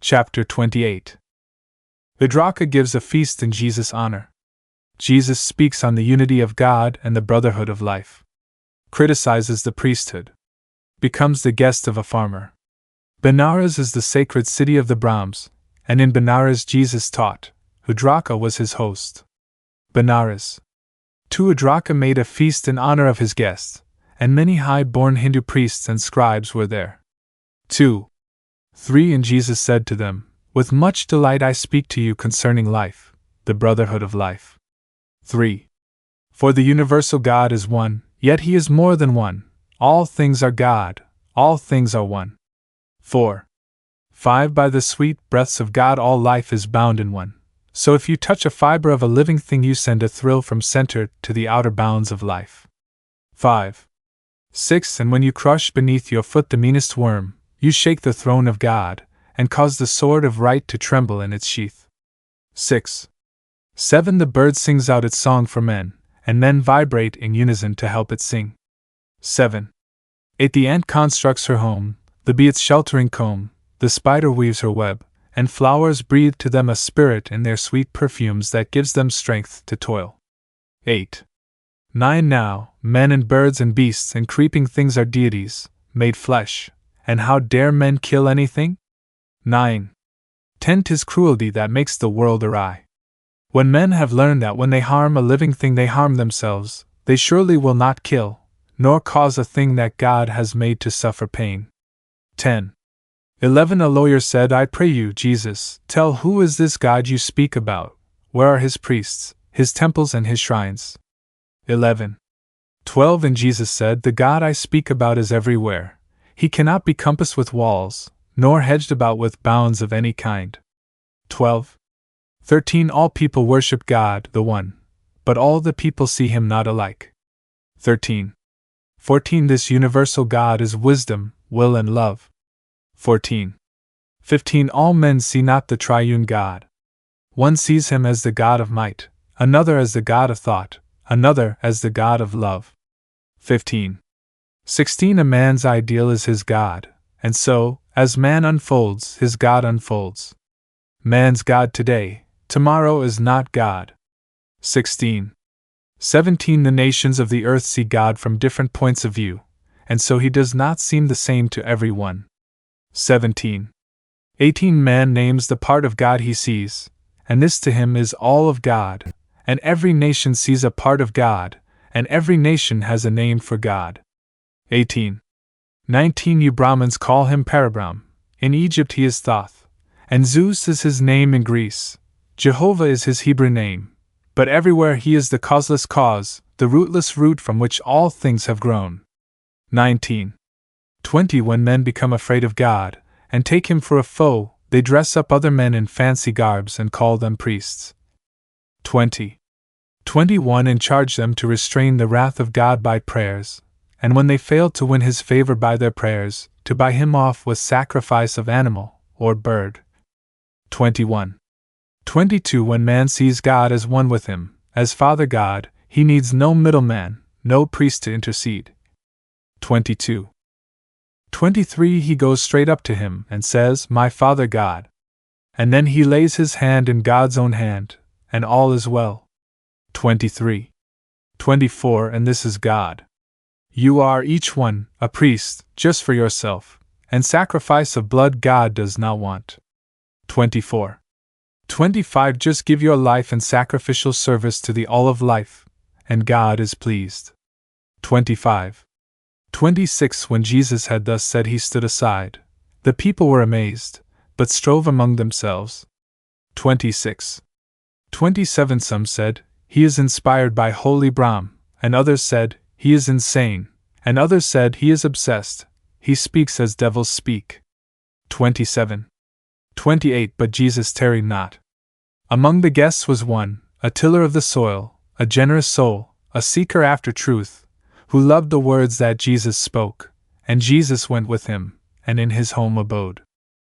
Chapter 28. Vidraka gives a feast in Jesus' honor. Jesus speaks on the unity of God and the brotherhood of life. Criticizes the priesthood. Becomes the guest of a farmer. Benares is the sacred city of the Brahms, and in Benares Jesus taught. Vidraka was his host. Benares. 2. Vidraka made a feast in honor of his guests, and many high-born Hindu priests and scribes were there. 2. 3. And Jesus said to them, "With much delight I speak to you concerning life, the brotherhood of life." 3. For the universal God is one, yet he is more than one. All things are God, all things are one. 4. 5. By the sweet breaths of God all life is bound in one. So if you touch a fiber of a living thing you send a thrill from center to the outer bounds of life. 5. 6. And when you crush beneath your foot the meanest worm, you shake the throne of God, and cause the sword of right to tremble in its sheath. 6. 7. The bird sings out its song for men, and men vibrate in unison to help it sing. 7. 8. The ant constructs her home, the bee its sheltering comb, the spider weaves her web, and flowers breathe to them a spirit in their sweet perfumes that gives them strength to toil. 8. 9. Now, men and birds and beasts and creeping things are deities, made flesh, and how dare men kill anything? 9. 10. 'Tis cruelty that makes the world awry. When men have learned that when they harm a living thing they harm themselves, they surely will not kill, nor cause a thing that God has made to suffer pain. 10. 11. A lawyer said, "I pray you, Jesus, tell who is this God you speak about? Where are his priests, his temples and his shrines?" 11. 12. And Jesus said, "The God I speak about is everywhere. He cannot be compassed with walls, nor hedged about with bounds of any kind." 12. 13. All people worship God, the One, but all the people see him not alike. 13. 14. This universal God is wisdom, will and love. 14. 15. All men see not the triune God. One sees him as the God of might, another as the God of thought, another as the God of love. 15. 16. A man's ideal is his God, and so, as man unfolds, his God unfolds. Man's God today, tomorrow is not God. 16. 17. The nations of the earth see God from different points of view, and so he does not seem the same to every one. 17. 18. Man names the part of God he sees, and this to him is all of God, and every nation sees a part of God, and every nation has a name for God. 18. 19. You Brahmins call him Parabrahm. In Egypt he is Thoth, and Zeus is his name in Greece. Jehovah is his Hebrew name, but everywhere he is the causeless cause, the rootless root from which all things have grown. 19. 20. When men become afraid of God, and take him for a foe, they dress up other men in fancy garbs and call them priests. 20. 21. And charge them to restrain the wrath of God by prayers, and when they fail to win his favor by their prayers, to buy him off with sacrifice of animal or bird. 21. 22. When man sees God as one with him, as Father God, he needs no middleman, no priest to intercede. 22. 23. He goes straight up to him and says, "My Father God." And then he lays his hand in God's own hand, and all is well. 23. 24. And this is God. You are each one a priest, just for yourself, and sacrifice of blood God does not want. 24. 25. Just give your life in sacrificial service to the all of life, and God is pleased. 25. 26. When Jesus had thus said he stood aside. The people were amazed, but strove among themselves. 26. 27. Some said, "He is inspired by holy Brahm," and others said, "He is insane," and others said, "He is obsessed, he speaks as devils speak." 27. 28. But Jesus tarried not. Among the guests was one, a tiller of the soil, a generous soul, a seeker after truth, who loved the words that Jesus spoke, and Jesus went with him, and in his home abode.